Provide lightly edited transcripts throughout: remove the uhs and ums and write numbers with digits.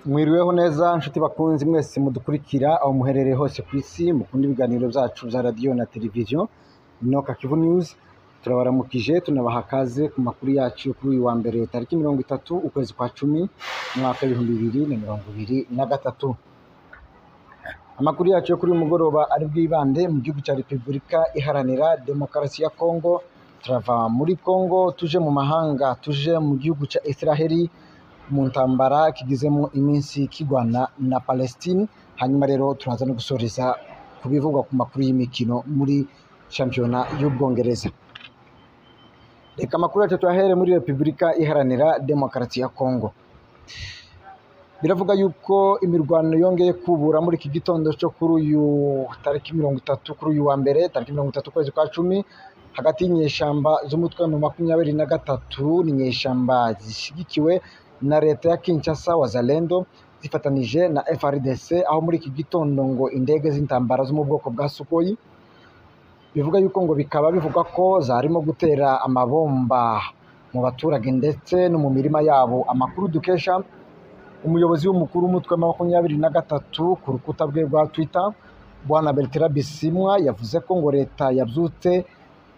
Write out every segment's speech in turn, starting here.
Mwiriweho neza nshuti bakunzi mwese mudukurikira aho muherereye hose ku isi mukunda ibiganiro byacu bya radio na televiziyo Inoka Kivu News. Turabaramukije tunabaha kaze ku makuru yacu kuri uyu wa mbere tariki 30 ukwezi kwa 10 mwaka 2023. Amakuru yacu yo kuri uyu mugoroba ari bwibande mu gihugu cya Repubulika Iharanira Demokarasi ya Kongo. Turava muri Kongo tuje mu mahanga, tuje mu gihugu cya Israeli mu ntambara kigizemo iminsi kigwana na Palestine. Hanyuma rero turaza no gusoreza kubivugwa ku makuru y'imikino muri shampiyona y'Ubwongereza. Reka amakuru yacu tuyahere muri Repubulika Iharanira Demokarasi ya Kongo. Biravuga yuko imirwano yongeye kubura muri iki gitondo cyo kuri uyu tariki 30 kuri uyu wa mbere tariki 30 kwezi kwa 10 hagati y'inyeshamba z'umutwe mu 23 n'inyeshamba zishigikiwe na leta ya Kinshasa Wazalendo zifatanije na FRDC, aho muri iki gitondo ngo indege z'intambara zo mu bwoko bwa Sukhoi bivuga yuko ngo bikaba bivuga ko zarimo gutera amabomba mu baturage ndetse no mu mirima yabo. Amakuru dukesha umuyobozi w'umukuru w'umutwe wa 23 ku rukuta rwe rwa Twitter, Bwana Bertrand Bisimwa, yavuze ko ngo leta yabyutse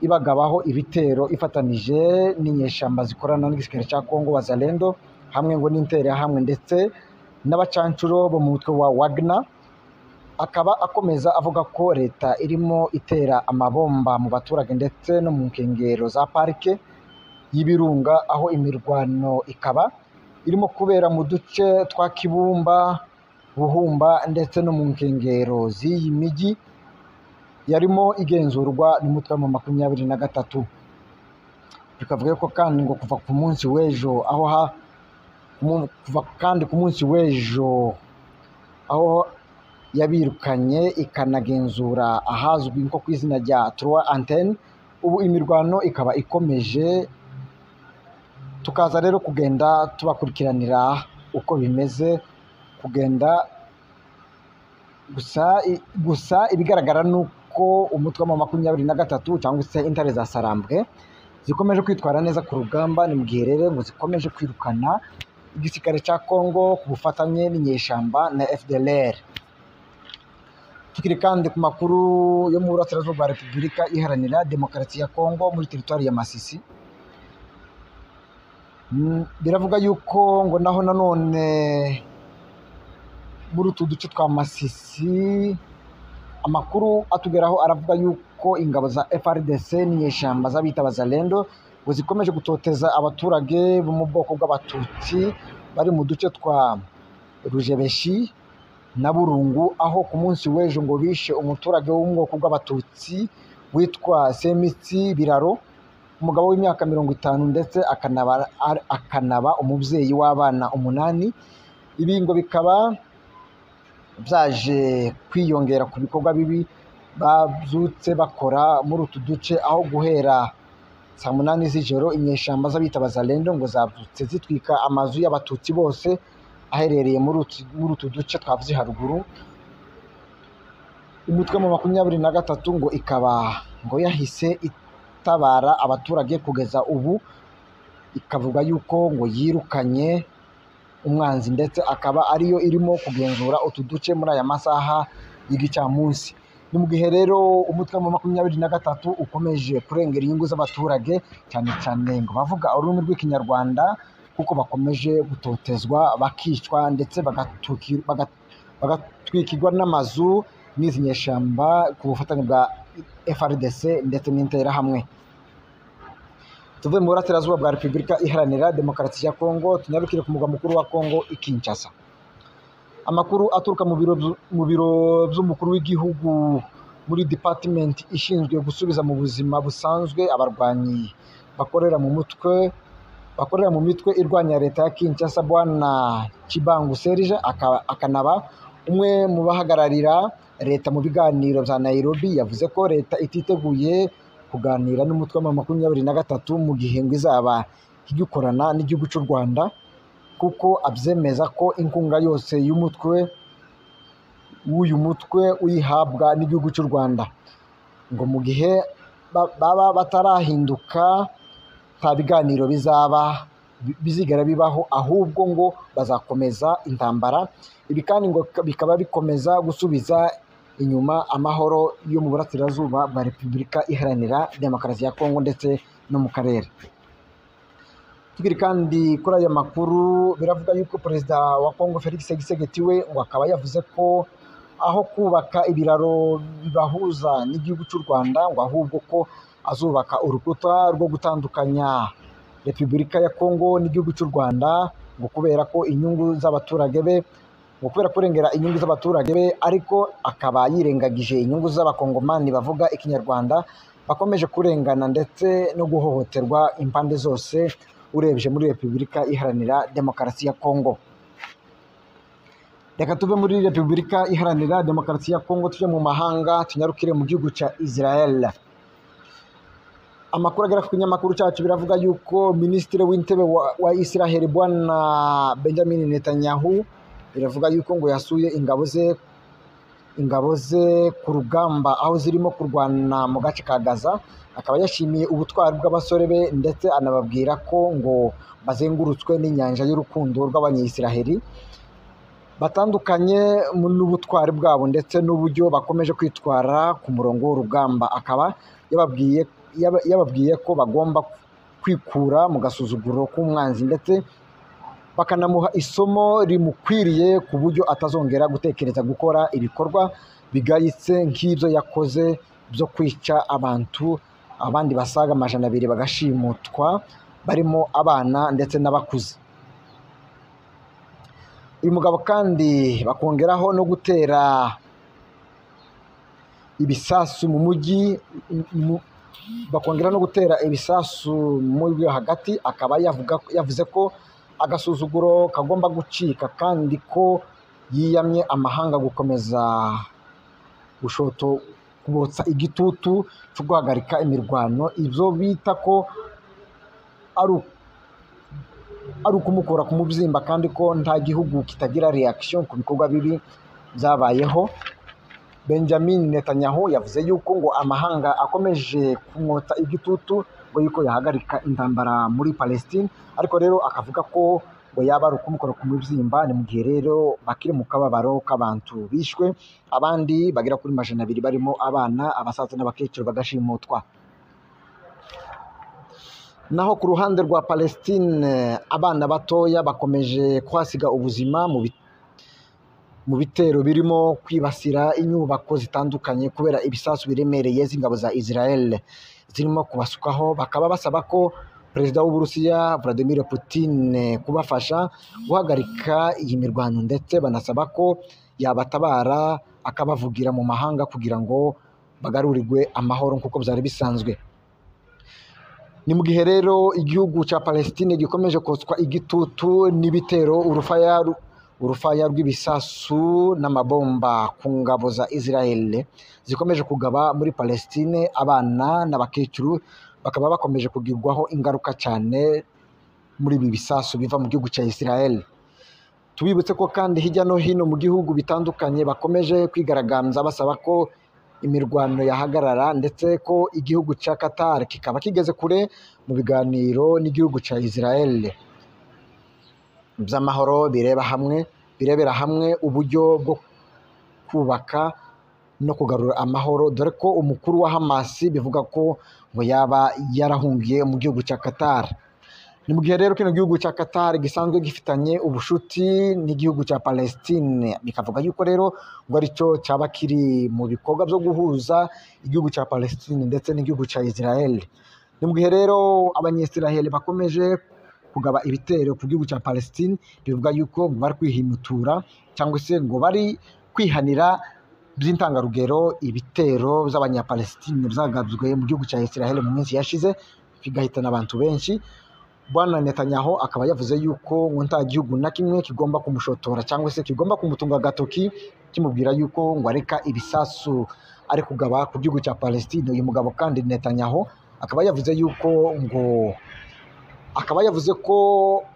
ibagabaho ibitero ifatanije n'inyeshamba zikorana n'igisirikare cya Kongo Wazalendo hamwe ngo n'intere hamwe ndetse n'abacancuro bo mu mutwe wa Wagner. Akaba akomeza avuga ko leta irimo itera amabomba mu baturage ndetse no mu nkengero za parike y'ibirunga, aho imirwano ikaba irimo kubera mu duce twa Kibumba, Buhumba ndetse no mu nkengero z'iyi migi yarimo igenzurwa n'umutwe wa 23. Bikavuga ko kandi ngo kuva ku munsi w'ejo aho yabirukanye ikanagenzura ahazwi nko ku izina rya Trois Antennes, ubu imirwano ikaba ikomeje. Tukaza rero kugenda tubakurikiranira uko bimeze kugenda gusa ibigaragara nuko umutwe wa 23 cyangwa se intare za Sarambwe zikomeje kwitwara neza ku rugamba. Ni mu gihe rero ngo zikomeje kwirukana igisirikare cya Kongo ku bufatanye n'inyeshamba na FDLR. Tukiri kandi ku makuru yo mu burasirazuba bwa Repubulika Iharanira Demokarasi ya Kongo muri teritwari ya Masisi. Biravuga yuko ngo naho nanone muri utu duce twa Masisi amakuru atugeraho aravuga yuko ingabo za FRDC n'inyeshamba z'abita Wazalendo ngo zikomeje gutoteza abaturage bo mu bwoko bw'abatutsi bari mu duce twa Rujebeshi na Burungu, aho ku munsi w'ejo ngo bishe umuturage wo mu bwoko bw'abatutsi witwa Semitsi Biraro, umugabo w'imyaka 50 ndetse akanaba umubyeyi w'abana 8. Ibi ngo bikaba byaje kwiyongera ku bikorwa bibi babyutse bakora muri utu duce, aho guhera saa 8 z'ijoro inyeshamba z'abita Wazalendo ngo zabyutse zitwika amazu y'abatutsi bose aherereye muri utu duce twavuze haruguru. Umutwe wa 23 ngo ikaba ngo yahise itabara abaturage kugeza ubu, ikavuga yuko ngo yirukanye umwanzi ndetse akaba ariyo irimo kugenzura utu duce muri aya masaha y'igicyamunsi. Ni mu gihe rero umutwe wa 23 ukomeje kurengera inyungu z'abaturage cyane cyane ngo bavuga ururimi rw'Ikinyarwanda, kuko bakomeje gutotezwa bakicwa ndetse bagatwikirwa n'amazu n'izi nyeshamba ku bufatanye bwa FRDC ndetse n'intera hamwe. Tuve mu burasirazuba bwa Repubulika Iharanira Demokarasi ya Kongo tunyarukire ku mugwa mukuru wa Kongo Kinshasa. Amakuru aturuka mu biro by'umukuru w'igihugu muri department ishinzwe gusubiza mu buzima busanzwe abarwanyi bakorera mu mitwe irwanya leta ya Kinshasa, Bwana Chibangu Serge akanaba umwe mu bahagararira leta mu biganiro bya Nairobi, yavuze ko leta ititeguye kuganira n'umutwe wa 23 mu gihe ngo izaba igikorana n'igihugu cy'u Rwanda, kuko abyemeza ko inkunga yose w'uyu mutwe uyihabwa n'igihugu cy'u Rwanda. Ngo mu gihe baba batarahinduka nta biganiro bizaba bizigera bibaho, ahubwo ngo bazakomeza intambara. Ibi kandi ngo bikaba bikomeza gusubiza inyuma amahoro yo mu burasirazuba bwa Repubulika Iharanira Demokarasi ya Kongo ndetse no mu karere. Tukiri kandi kuri aya makuru, biravuga yuko perezida wa Kongo Felix Tshisekedi we ngo akaba yavuze ko aho kubaka ibiraro bibahuza n'igihugu cy'u Rwanda, ngo ahubwo ko azubaka urukuta rwo gutandukanya Repubulika ya Kongo n'igihugu cy'u Rwanda, ngo kubera ko inyungu z'abaturage be, ngo kubera kurengera inyungu z'abaturage be, ariko akaba yirengagije inyungu z'abakongomani bavuga ikinyarwanda bakomeje kurengana ndetse no guhohoterwa impande zose urebye muri Repubulika Iharanira Demokarasi ya Kongo. Reka tuve muri Repubulika Iharanira Demokarasi ya Kongo tujye mu mahanga, tunyarukire mu gihugu cya Israel. Amakuru agera ku kinyamakuru cyacu biravuga yuko Minisitiri w'Intebe wa Israel Bwana Benjamin Netanyahu, biravuga yuko ngo yasuye ingabo ze ku rugamba aho zirimo kurwana mu gace ka Gaza. Akaba yashimiye ubutwari bw'abasore be ndetse anababwira ko ngo bazengurutswe n'inyanja y'urukundo rw'abanyayisiraheli, batandukanye n'ubutwari bwabo ndetse n'uburyo bakomeje kwitwara ku murongo w'urugamba. Akaba yababwiye ko bagomba kwikura mu gasuzuguro k'umwanzi ndetse bakanamuha isomo rimukwiriye ku buryo atazongera gutekereza gukora ibikorwa bigayitse nk'ibyo yakoze byo kwica abantu, abandi basaga 200 bagashimutwa barimo abana ndetse n'abakuze. Uyu mugabo kandi bakongeraho no gutera ibisasu mu mujyi, bakongera no gutera ibisasu mu mujyi hagati. Akaba yavuze ko agasuzuguro kagomba gucika kandi ko yiyamye amahanga gukomeza kubotsa igitutu cyo guhagarika imirwano, ibyo bita ko ari ukumukura ku mubyimba, kandi ko nta gihugu kitagira reaction ku bikorwa bibi byabayeho. Benjamin Netanyahu yavuze yuko ngo amahanga akomeje kumwotsa igitutu ngo yuko yahagarika intambara muri Palestine, ariko rero akavuga ko ngo yaba ari ukumukora ku mubyimba. Ni mu gihe rero bakiri mu kababaro k'abantu bishwe, abandi bagera kuri 200 barimo abana, abasaza n'abakecuru bagashimutwa. Naho ku ruhande rwa Palestine, abana batoya bakomeje kuhasiga ubuzima mu bitero birimo kwibasira inyubako zitandukanye kubera ibisasu biremereye z'ingabo za Israel zirimo kubasukaho. Bakaba basaba ko Perezida w'Uburusiya Vladimir Putin kubafasha guhagarika iyi mirwano, ndetse banasaba ko yabatabara akabavugira mu mahanga kugira ngo bagarurirwe amahoro nk'uko byari bisanzwe. Ni mu gihe rero igihugu cya Palestine gikomeje kotswa igitutu n'ibitero urufaya rw'ibisasu n'amabomba ku ngabo za Israel zikomeje kugaba muri Palestine. Abana n'abakecuru bakaba bakomeje kugirwaho ingaruka cyane muri ibi bisasu biva mu gihugu cya Israel. Tubibutse ko kandi hirya no hino mu gihugu bitandukanye bakomeje kwigaragambya basaba ko imirwano yahagarara, ndetse ko igihugu cya Qatar kikaba kigeze kure mu biganiro n'igihugu cya Israel by'amahoro birebera hamwe uburyo bwo kubaka no kugarura amahoro, dore ko umukuru wa Hamas bivuga ko ngo yaba yarahungiye mu gihugu cya Qatar. Ni mu gihe rero kino gihugu cya Qatar gisanzwe gifitanye ubushuti n'igihugu cya Palestine, bikavuga yuko rero ngo aricyo cyaba kiri mu bikorwa byo guhuza igihugu cya Palestine ndetse n'igihugu cya Israel. Ni mu gihe rero abanyesiraheli bakomeje kugaba ibitero ku gihugu cya Palestine, bivuga yuko ngo bari kwihimutura cyangwa se ngo bari kwihanira by'intangarugero ibitero by'abanyapalestine byagabwe mu gihugu cya Israel mu minsi yashize bigahitana abantu benshi. Bwana Netanyahu akaba yavuze yuko ngo nta gihugu na kimwe kigomba kumushotora cyangwa se kigomba kumutunga agatoki kimubwira yuko ngo areka ibisasu ari kugaba ku gihugu cya Palestine. Uyu mugabo kandi Netanyahu akaba yavuze ko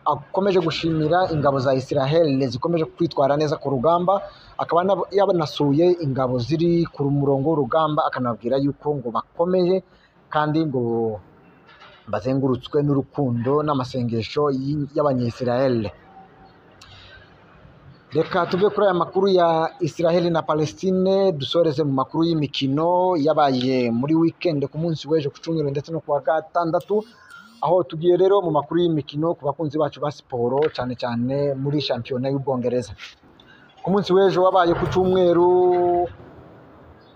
akomeje gushimira ingabo za Israel zikomeje kwitwara neza ku rugamba, akaba yabanasuye ingabo ziri ku murongo w'urugamba, akanabwira yuko ngo bakomeye kandi ngo bazengurutswe n'urukundo n'amasengesho y'abanyisiraheli. Reka tuve kuri aya makuru ya Israel na Palestine dusoreze mu makuru y'imikino yabaye muri weekend ku munsi w'ejo ku cyumweru ndetse no ku wa gatandatu, aho tugiye rero mu makuru y'imikino ku bakunzi bacu ba siporo cyane cyane muri shampiyona y'Ubwongereza. Ku munsi w'ejo wabaye ku cyumweru,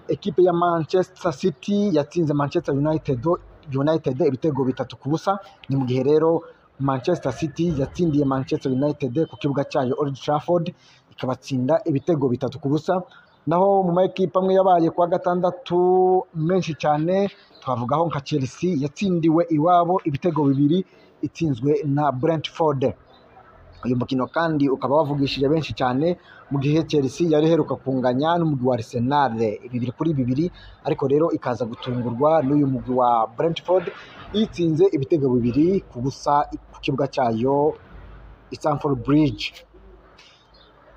ekipe ya Manchester City yatsinze Manchester United ibitego 3-0. Ni mu gihe rero Manchester City yatsindiye Manchester United ku kibuga cyayo Old Trafford ikabatsinda ibitego 3-0. Naho mu makipe amwe yabaye kwa gatandatu menshi cyane, twavugaho nka Chelsea yatsindiwe iwabo ibitego 2 itsinzwe na Brentford. Uyu mukino kandi ukaba wavugishije benshi cyane mu gihe Chelsea yari heruka kunganya n'umugwi wa Arsenal 2-2, ariko rero ikaza gutungurwa n'uyu mugwi wa Brentford itsinze ibitego 2-0 ku kibuga cyayo Stamford Bridge.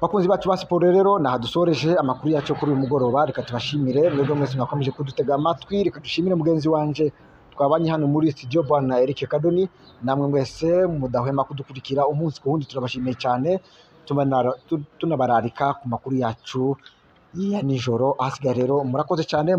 Bakunzi bacu ba siporo rero naha dusoreje amakuru yacu kuri uyu mugoroba. Reka tubashimire mwebwe mwese mwakomeje kudutega amatwi. Reka dushimire mugenzi wanje twabanye hano muri studio bwana Eric Kadoni. Namwe mwese mudahwema kudukurikira umunsi ku wundi, turabashimiye cyane. Tunabararika ku makuru yacu ya nijoro. Ahasigaye rero murakoze cyane.